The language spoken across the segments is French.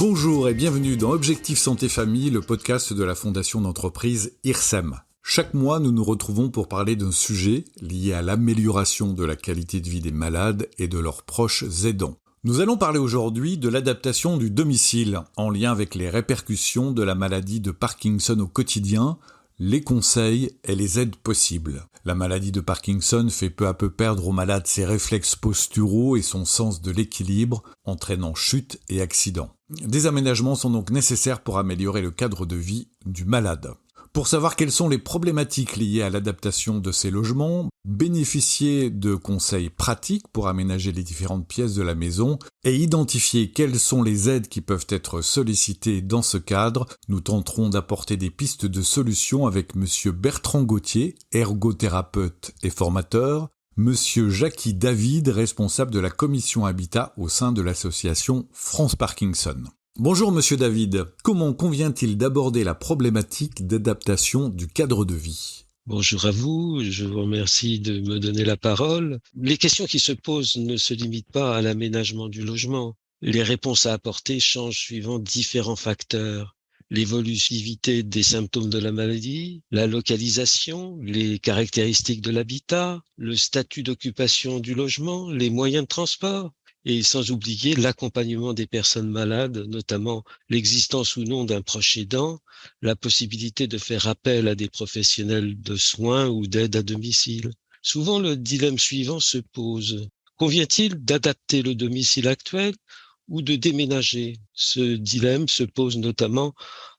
Bonjour et bienvenue dans Objectif Santé Famille, le podcast de la fondation d'entreprise IRSEM. Chaque mois, nous nous retrouvons pour parler d'un sujet lié à l'amélioration de la qualité de vie des malades et de leurs proches aidants. Nous allons parler aujourd'hui de l'adaptation du domicile en lien avec les répercussions de la maladie de Parkinson au quotidien, les conseils et les aides possibles. La maladie de Parkinson fait peu à peu perdre au malade ses réflexes posturaux et son sens de l'équilibre, entraînant chutes et accidents. Des aménagements sont donc nécessaires pour améliorer le cadre de vie du malade. Pour savoir quelles sont les problématiques liées à l'adaptation de ces logements, bénéficier de conseils pratiques pour aménager les différentes pièces de la maison et identifier quelles sont les aides qui peuvent être sollicitées dans ce cadre, nous tenterons d'apporter des pistes de solutions avec Monsieur Bertrand Gauthier, ergothérapeute et formateur, Monsieur Jackie David, responsable de la commission habitat au sein de l'association France Parkinson. Bonjour Monsieur David, comment convient-il d'aborder la problématique d'adaptation du cadre de vie ? Bonjour à vous, je vous remercie de me donner la parole. Les questions qui se posent ne se limitent pas à l'aménagement du logement. Les réponses à apporter changent suivant différents facteurs. L'évolutivité des symptômes de la maladie, la localisation, les caractéristiques de l'habitat, le statut d'occupation du logement, les moyens de transport. Et sans oublier l'accompagnement des personnes malades, notamment l'existence ou non d'un proche aidant, la possibilité de faire appel à des professionnels de soins ou d'aide à domicile. Souvent, le dilemme suivant se pose. Convient-il d'adapter le domicile actuel ou de déménager ? Ce dilemme se pose notamment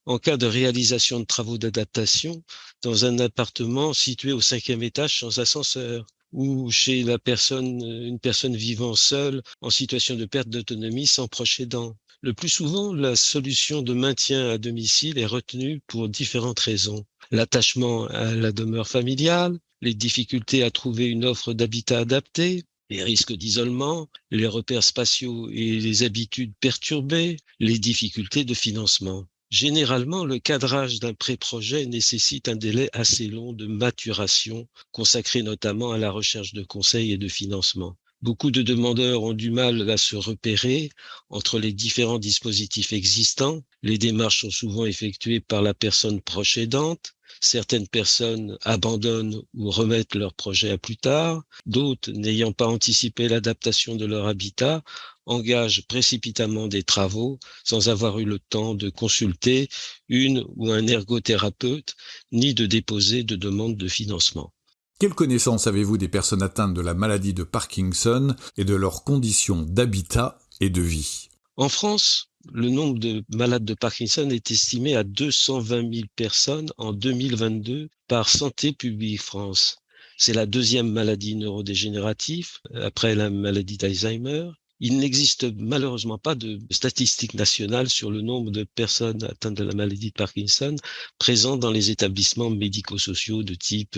en cas de réalisation de travaux d'adaptation dans un appartement situé au 5e étage sans ascenseur, ou chez une personne vivant seule en situation de perte d'autonomie sans proche aidant. Le plus souvent, la solution de maintien à domicile est retenue pour différentes raisons. L'attachement à la demeure familiale, les difficultés à trouver une offre d'habitat adaptée, les risques d'isolement, les repères spatiaux et les habitudes perturbées, les difficultés de financement. Généralement, le cadrage d'un pré-projet nécessite un délai assez long de maturation, consacré notamment à la recherche de conseils et de financement. Beaucoup de demandeurs ont du mal à se repérer entre les différents dispositifs existants. Les démarches sont souvent effectuées par la personne proche aidante. Certaines personnes abandonnent ou remettent leur projet à plus tard. D'autres, n'ayant pas anticipé l'adaptation de leur habitat, engagent précipitamment des travaux sans avoir eu le temps de consulter une ou un ergothérapeute, ni de déposer de demande de financement. Quelle connaissance avez-vous des personnes atteintes de la maladie de Parkinson et de leurs conditions d'habitat et de vie ? En France, le nombre de malades de Parkinson est estimé à 220 000 personnes en 2022 par Santé publique France. C'est la deuxième maladie neurodégénérative après la maladie d'Alzheimer. Il n'existe malheureusement pas de statistiques nationales sur le nombre de personnes atteintes de la maladie de Parkinson présentes dans les établissements médico-sociaux de type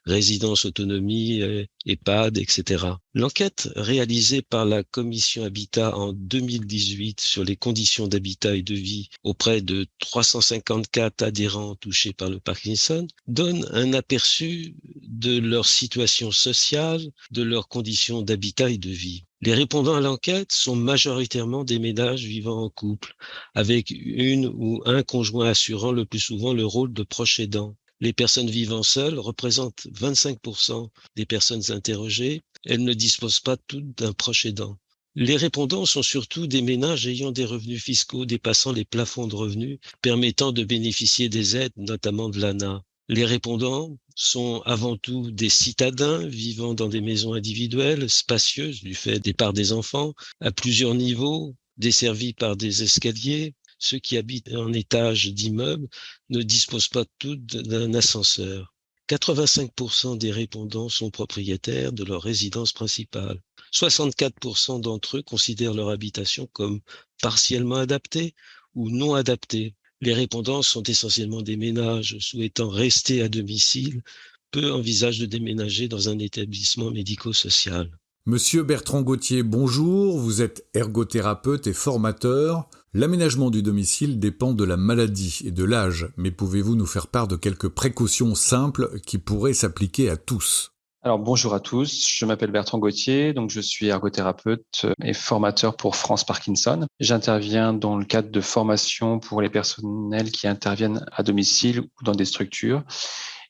résidence autonomie, EHPAD, etc. L'enquête réalisée par la commission Habitat en 2018 sur les conditions d'habitat et de vie auprès de 354 adhérents touchés par le Parkinson donne un aperçu de leur situation sociale, de leurs conditions d'habitat et de vie. Les répondants à l'enquête sont majoritairement des ménages vivant en couple, avec une ou un conjoint assurant le plus souvent le rôle de proche aidant. Les personnes vivant seules représentent 25% des personnes interrogées. Elles ne disposent pas toutes d'un proche aidant. Les répondants sont surtout des ménages ayant des revenus fiscaux dépassant les plafonds de revenus, permettant de bénéficier des aides, notamment de l'ANA. Les répondants sont avant tout des citadins vivant dans des maisons individuelles, spacieuses du fait des parts des enfants, à plusieurs niveaux, desservis par des escaliers. Ceux qui habitent en étage d'immeubles ne disposent pas tous d'un ascenseur. 85% des répondants sont propriétaires de leur résidence principale. 64% d'entre eux considèrent leur habitation comme partiellement adaptée ou non adaptée. Les répondants sont essentiellement des ménages souhaitant rester à domicile. Peu envisagent de déménager dans un établissement médico-social. Monsieur Bertrand Gauthier, bonjour, vous êtes ergothérapeute et formateur. L'aménagement du domicile dépend de la maladie et de l'âge, mais pouvez-vous nous faire part de quelques précautions simples qui pourraient s'appliquer à tous ? Alors bonjour à tous, je m'appelle Bertrand Gauthier, donc je suis ergothérapeute et formateur pour France Parkinson. J'interviens dans le cadre de formation pour les personnels qui interviennent à domicile ou dans des structures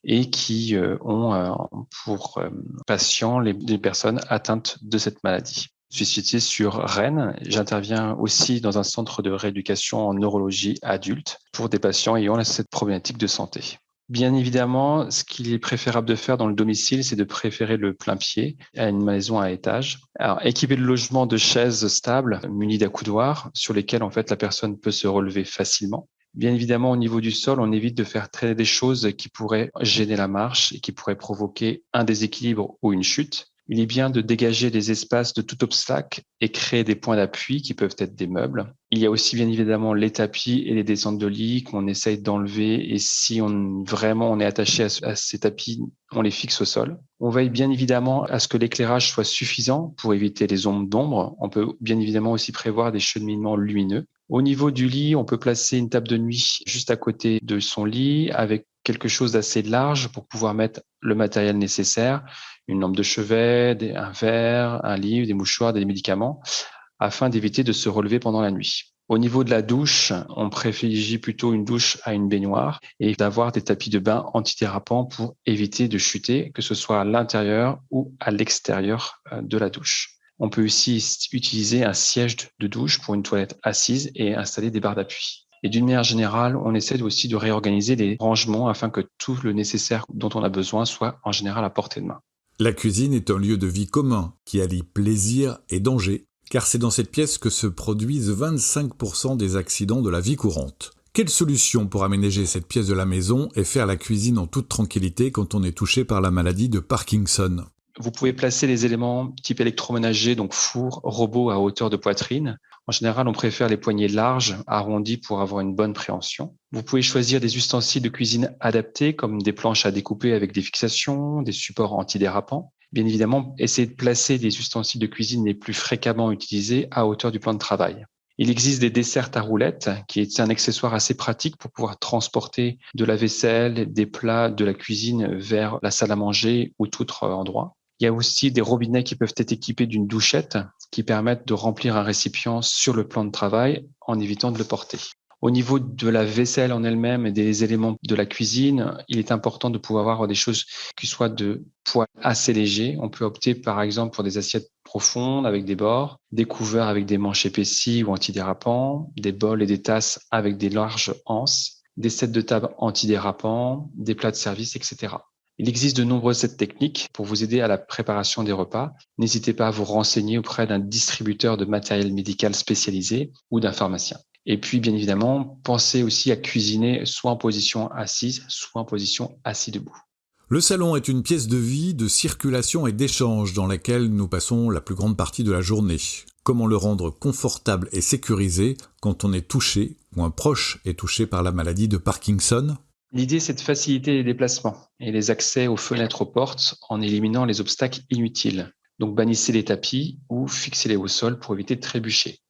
et qui ont pour patients les personnes atteintes de cette maladie. Je suis situé sur Rennes. J'interviens aussi dans un centre de rééducation en neurologie adulte pour des patients ayant cette problématique de santé. Bien évidemment, ce qu'il est préférable de faire dans le domicile, c'est de préférer le plein pied à une maison à étage. Alors, équiper le logement de chaises stables munies d'accoudoirs sur lesquelles en fait la personne peut se relever facilement. Bien évidemment, au niveau du sol, on évite de faire traîner des choses qui pourraient gêner la marche et qui pourraient provoquer un déséquilibre ou une chute. Il est bien de dégager des espaces de tout obstacle et créer des points d'appui qui peuvent être des meubles. Il y a aussi bien évidemment les tapis et les descentes de lit qu'on essaye d'enlever, et si on est attaché à ces tapis, on les fixe au sol. On veille bien évidemment à ce que l'éclairage soit suffisant pour éviter les ondes d'ombre. On peut bien évidemment aussi prévoir des cheminements lumineux. Au niveau du lit, on peut placer une table de nuit juste à côté de son lit avec quelque chose d'assez large pour pouvoir mettre le matériel nécessaire, une lampe de chevet, un verre, un livre, des mouchoirs, des médicaments, afin d'éviter de se relever pendant la nuit. Au niveau de la douche, on privilégie plutôt une douche à une baignoire et d'avoir des tapis de bain antidérapants pour éviter de chuter, que ce soit à l'intérieur ou à l'extérieur de la douche. On peut aussi utiliser un siège de douche pour une toilette assise et installer des barres d'appui. Et d'une manière générale, on essaie aussi de réorganiser les rangements afin que tout le nécessaire dont on a besoin soit en général à portée de main. La cuisine est un lieu de vie commun qui allie plaisir et danger, car c'est dans cette pièce que se produisent 25% des accidents de la vie courante. Quelle solution pour aménager cette pièce de la maison et faire la cuisine en toute tranquillité quand on est touché par la maladie de Parkinson ? Vous pouvez placer les éléments type électroménager, donc four, robot à hauteur de poitrine. En général, on préfère les poignées larges, arrondies pour avoir une bonne préhension. Vous pouvez choisir des ustensiles de cuisine adaptés, comme des planches à découper avec des fixations, des supports antidérapants. Bien évidemment, essayez de placer des ustensiles de cuisine les plus fréquemment utilisés à hauteur du plan de travail. Il existe des dessertes à roulettes, qui est un accessoire assez pratique pour pouvoir transporter de la vaisselle, des plats de la cuisine vers la salle à manger ou tout autre endroit. Il y a aussi des robinets qui peuvent être équipés d'une douchette qui permettent de remplir un récipient sur le plan de travail en évitant de le porter. Au niveau de la vaisselle en elle-même et des éléments de la cuisine, il est important de pouvoir avoir des choses qui soient de poids assez léger. On peut opter par exemple pour des assiettes profondes avec des bords, des couverts avec des manches épaissies ou antidérapants, des bols et des tasses avec des larges anses, des sets de table antidérapants, des plats de service, etc. Il existe de nombreuses aides techniques pour vous aider à la préparation des repas. N'hésitez pas à vous renseigner auprès d'un distributeur de matériel médical spécialisé ou d'un pharmacien. Et puis, bien évidemment, pensez aussi à cuisiner soit en position assise, soit en position assis debout. Le salon est une pièce de vie, de circulation et d'échange dans laquelle nous passons la plus grande partie de la journée. Comment le rendre confortable et sécurisé quand on est touché ou un proche est touché par la maladie de Parkinson ? L'idée, c'est de faciliter les déplacements et les accès aux fenêtres, aux portes en éliminant les obstacles inutiles. Donc, bannissez les tapis ou fixez-les au sol pour éviter de trébucher.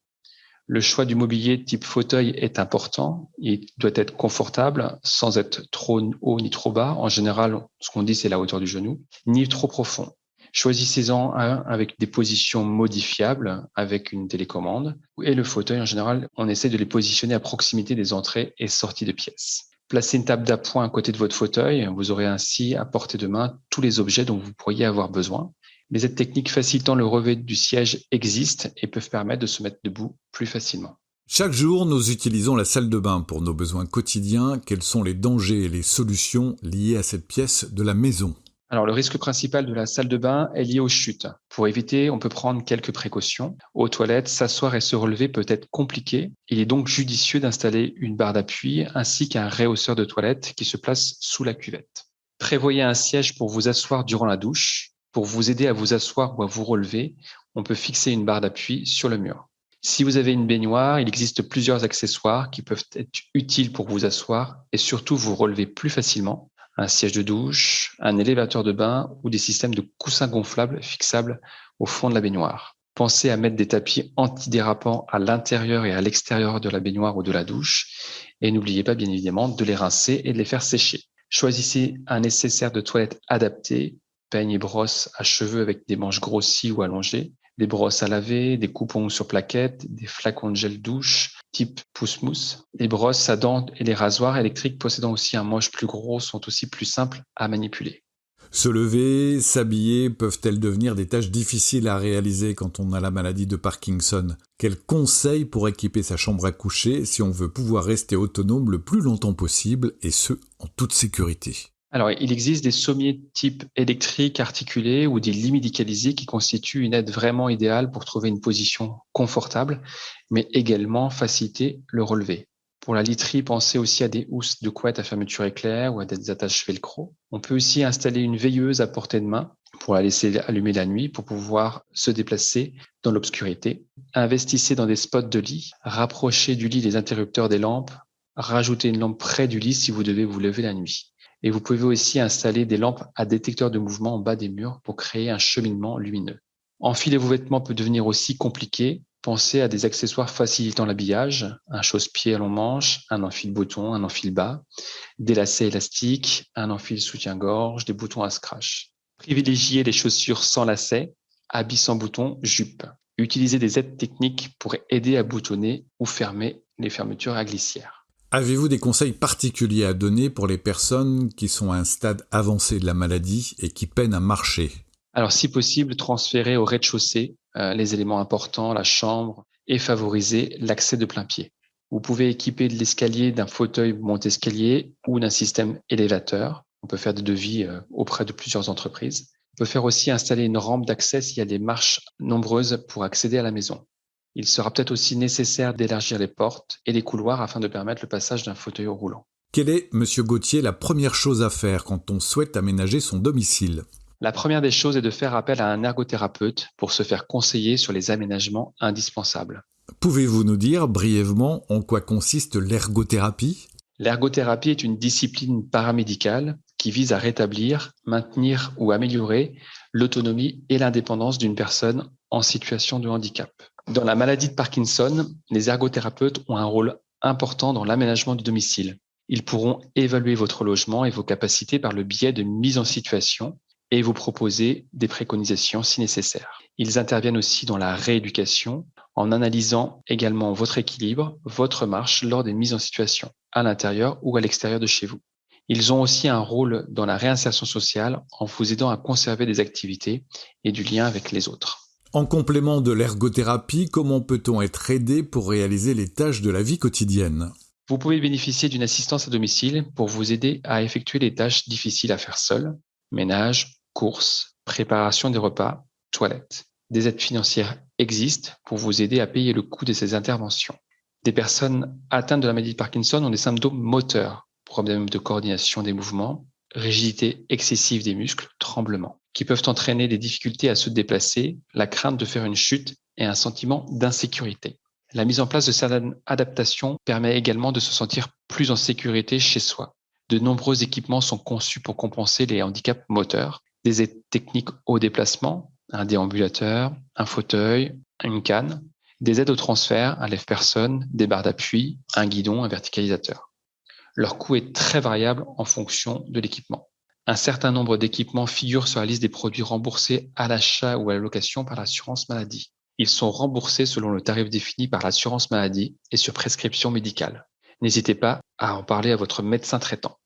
Le choix du mobilier type fauteuil est important. Il doit être confortable, sans être trop haut ni trop bas. En général, ce qu'on dit, c'est la hauteur du genou, ni trop profond. Choisissez-en un avec des positions modifiables, avec une télécommande. Et le fauteuil, en général, on essaie de les positionner à proximité des entrées et sorties de pièces. Placez une table d'appoint à côté de votre fauteuil. Vous aurez ainsi à portée de main tous les objets dont vous pourriez avoir besoin. Les aides techniques facilitant le relevé du siège existent et peuvent permettre de se mettre debout plus facilement. Chaque jour, nous utilisons la salle de bain pour nos besoins quotidiens. Quels sont les dangers et les solutions liées à cette pièce de la maison ? Alors, le risque principal de la salle de bain est lié aux chutes. Pour éviter, on peut prendre quelques précautions. Aux toilettes, s'asseoir et se relever peut être compliqué. Il est donc judicieux d'installer une barre d'appui ainsi qu'un rehausseur de toilette qui se place sous la cuvette. Prévoyez un siège pour vous asseoir durant la douche. Pour vous aider à vous asseoir ou à vous relever, on peut fixer une barre d'appui sur le mur. Si vous avez une baignoire, il existe plusieurs accessoires qui peuvent être utiles pour vous asseoir et surtout vous relever plus facilement. Un siège de douche, un élévateur de bain ou des systèmes de coussins gonflables fixables au fond de la baignoire. Pensez à mettre des tapis antidérapants à l'intérieur et à l'extérieur de la baignoire ou de la douche. Et n'oubliez pas, bien évidemment, de les rincer et de les faire sécher. Choisissez un nécessaire de toilette adapté peignes et brosses à cheveux avec des manches grossies ou allongées, des brosses à laver, des coupes-ongles sur plaquettes, des flacons de gel douche type pousse-mousse. Les brosses à dents et les rasoirs électriques possédant aussi un manche plus gros sont aussi plus simples à manipuler. Se lever, s'habiller peuvent-elles devenir des tâches difficiles à réaliser quand on a la maladie de Parkinson? Quels conseils pour équiper sa chambre à coucher si on veut pouvoir rester autonome le plus longtemps possible et ce, en toute sécurité? Alors, il existe des sommiers type électrique articulés ou des lits médicalisés qui constituent une aide vraiment idéale pour trouver une position confortable, mais également faciliter le relevé. Pour la literie, pensez aussi à des housses de couette à fermeture éclair ou à des attaches velcro. On peut aussi installer une veilleuse à portée de main pour la laisser allumer la nuit pour pouvoir se déplacer dans l'obscurité. Investissez dans des spots de lit, rapprochez du lit les interrupteurs des lampes, rajoutez une lampe près du lit si vous devez vous lever la nuit. Et vous pouvez aussi installer des lampes à détecteur de mouvement en bas des murs pour créer un cheminement lumineux. Enfiler vos vêtements peut devenir aussi compliqué. Pensez à des accessoires facilitant l'habillage, un chausse-pied à long manche, un enfile-bouton, un enfile-bas, des lacets élastiques, un enfile soutien-gorge, des boutons à scratch. Privilégiez les chaussures sans lacets, habits sans boutons, jupe. Utilisez des aides techniques pour aider à boutonner ou fermer les fermetures à glissière. Avez-vous des conseils particuliers à donner pour les personnes qui sont à un stade avancé de la maladie et qui peinent à marcher? Alors, si possible, transférer au rez-de-chaussée les éléments importants, la chambre, et favoriser l'accès de plein pied. Vous pouvez équiper de l'escalier d'un fauteuil monte-escalier ou d'un système élévateur. On peut faire des devis auprès de plusieurs entreprises. On peut faire aussi installer une rampe d'accès s'il y a des marches nombreuses pour accéder à la maison. Il sera peut-être aussi nécessaire d'élargir les portes et les couloirs afin de permettre le passage d'un fauteuil roulant. Quelle est, Monsieur Gauthier, la première chose à faire quand on souhaite aménager son domicile? La première des choses est de faire appel à un ergothérapeute pour se faire conseiller sur les aménagements indispensables. Pouvez-vous nous dire brièvement en quoi consiste l'ergothérapie? L'ergothérapie est une discipline paramédicale qui vise à rétablir, maintenir ou améliorer l'autonomie et l'indépendance d'une personne en situation de handicap. Dans la maladie de Parkinson, les ergothérapeutes ont un rôle important dans l'aménagement du domicile. Ils pourront évaluer votre logement et vos capacités par le biais de mise en situation et vous proposer des préconisations si nécessaire. Ils interviennent aussi dans la rééducation en analysant également votre équilibre, votre marche lors des mises en situation, à l'intérieur ou à l'extérieur de chez vous. Ils ont aussi un rôle dans la réinsertion sociale en vous aidant à conserver des activités et du lien avec les autres. En complément de l'ergothérapie, comment peut-on être aidé pour réaliser les tâches de la vie quotidienne? Vous pouvez bénéficier d'une assistance à domicile pour vous aider à effectuer les tâches difficiles à faire seul, ménage, courses, préparation des repas, toilettes. Des aides financières existent pour vous aider à payer le coût de ces interventions. Des personnes atteintes de la maladie de Parkinson ont des symptômes moteurs, problèmes de coordination des mouvements, rigidité excessive des muscles, tremblements, qui peuvent entraîner des difficultés à se déplacer, la crainte de faire une chute et un sentiment d'insécurité. La mise en place de certaines adaptations permet également de se sentir plus en sécurité chez soi. De nombreux équipements sont conçus pour compenser les handicaps moteurs, des aides techniques au déplacement, un déambulateur, un fauteuil, une canne, des aides au transfert, un lève-personne, des barres d'appui, un guidon, un verticalisateur. Leur coût est très variable en fonction de l'équipement. Un certain nombre d'équipements figurent sur la liste des produits remboursés à l'achat ou à la location par l'assurance maladie. Ils sont remboursés selon le tarif défini par l'assurance maladie et sur prescription médicale. N'hésitez pas à en parler à votre médecin traitant.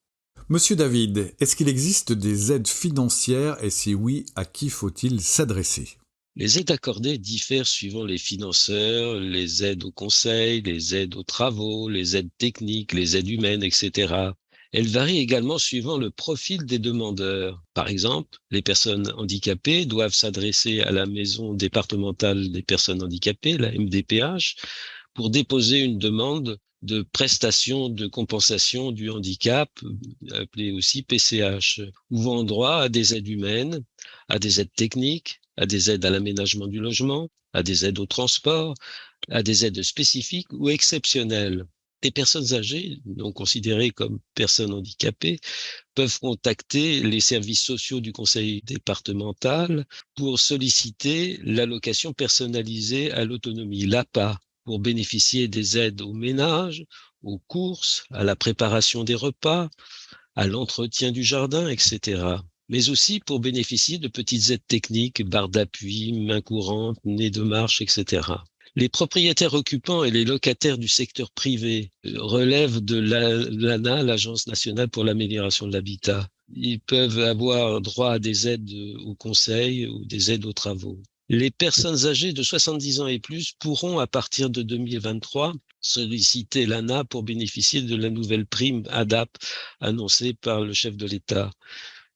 Monsieur David, est-ce qu'il existe des aides financières et si oui, à qui faut-il s'adresser? Les aides accordées diffèrent suivant les financeurs, les aides aux conseils, les aides aux travaux, les aides techniques, les aides humaines, etc. Elles varient également suivant le profil des demandeurs. Par exemple, les personnes handicapées doivent s'adresser à la Maison départementale des personnes handicapées, la MDPH, pour déposer une demande de prestation de compensation du handicap, appelée aussi PCH, ouvrant droit à des aides humaines, à des aides techniques, à des aides à l'aménagement du logement, à des aides au transport, à des aides spécifiques ou exceptionnelles. Les personnes âgées, non considérées comme personnes handicapées, peuvent contacter les services sociaux du conseil départemental pour solliciter l'allocation personnalisée à l'autonomie, l'APA, pour bénéficier des aides au ménage, aux courses, à la préparation des repas, à l'entretien du jardin, etc. mais aussi pour bénéficier de petites aides techniques, barres d'appui, mains courantes, nez de marche, etc. Les propriétaires occupants et les locataires du secteur privé relèvent de l'ANA, l'Agence nationale pour l'amélioration de l'habitat. Ils peuvent avoir droit à des aides au conseil ou des aides aux travaux. Les personnes âgées de 70 ans et plus pourront, à partir de 2023, solliciter l'ANA pour bénéficier de la nouvelle prime ADAP annoncée par le chef de l'État.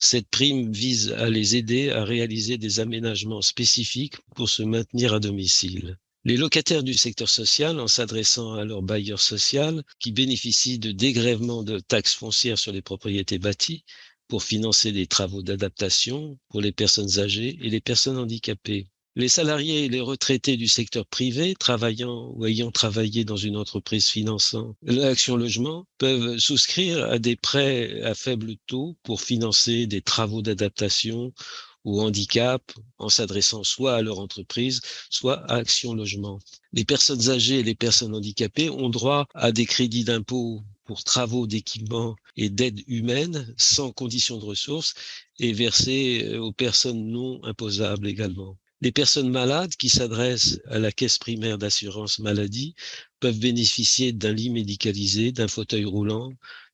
Cette prime vise à les aider à réaliser des aménagements spécifiques pour se maintenir à domicile. Les locataires du secteur social, en s'adressant à leur bailleur social, qui bénéficient de dégrèvements de taxes foncières sur les propriétés bâties pour financer des travaux d'adaptation pour les personnes âgées et les personnes handicapées. Les salariés et les retraités du secteur privé travaillant ou ayant travaillé dans une entreprise finançant l'Action Logement peuvent souscrire à des prêts à faible taux pour financer des travaux d'adaptation au handicap en s'adressant soit à leur entreprise, soit à Action Logement. Les personnes âgées et les personnes handicapées ont droit à des crédits d'impôt pour travaux d'équipement et d'aide humaine sans condition de ressources et versés aux personnes non imposables également. Les personnes malades qui s'adressent à la caisse primaire d'assurance maladie peuvent bénéficier d'un lit médicalisé, d'un fauteuil roulant,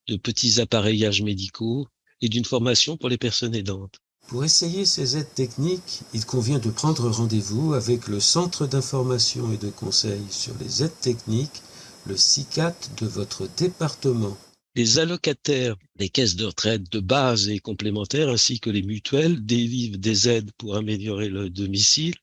de petits appareillages médicaux et d'une formation pour les personnes aidantes. Pour essayer ces aides techniques, il convient de prendre rendez-vous avec le Centre d'information et de conseil sur les aides techniques, le CICAT de votre département. Les allocataires des caisses de retraite de base et complémentaires ainsi que les mutuelles délivrent des aides pour améliorer le domicile,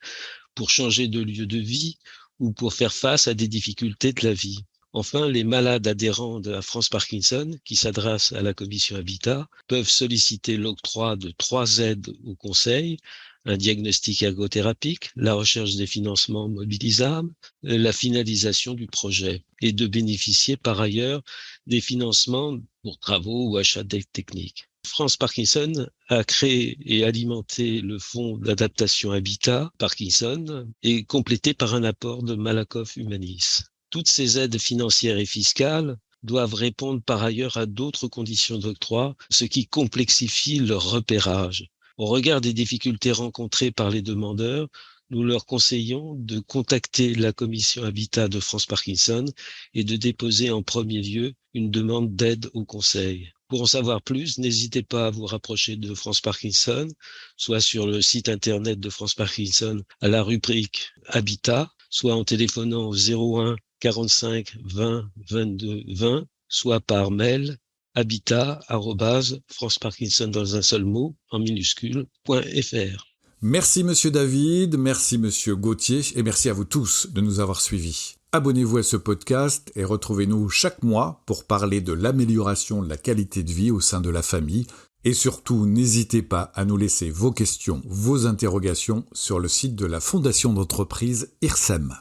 pour changer de lieu de vie ou pour faire face à des difficultés de la vie. Enfin, les malades adhérents de la France Parkinson, qui s'adressent à la commission Habitat, peuvent solliciter l'octroi de 3 aides au conseil, un diagnostic ergothérapique, la recherche des financements mobilisables, la finalisation du projet, et de bénéficier par ailleurs des financements pour travaux ou achats d'aide technique. France Parkinson a créé et alimenté le fonds d'adaptation Habitat Parkinson et complété par un apport de Malakoff Humanis. Toutes ces aides financières et fiscales doivent répondre par ailleurs à d'autres conditions d'octroi, ce qui complexifie leur repérage. Au regard des difficultés rencontrées par les demandeurs, nous leur conseillons de contacter la commission Habitat de France Parkinson et de déposer en premier lieu une demande d'aide au conseil. Pour en savoir plus, n'hésitez pas à vous rapprocher de France Parkinson, soit sur le site internet de France Parkinson à la rubrique Habitat, soit en téléphonant au 01 45 20 22 20, soit par mail habitat@franceparkinson dans un seul mot, en minuscule.fr. Merci Monsieur David, merci Monsieur Gauthier et merci à vous tous de nous avoir suivis. Abonnez-vous à ce podcast et retrouvez-nous chaque mois pour parler de l'amélioration de la qualité de vie au sein de la famille. Et surtout, n'hésitez pas à nous laisser vos questions, vos interrogations sur le site de la Fondation d'entreprise IRSEM.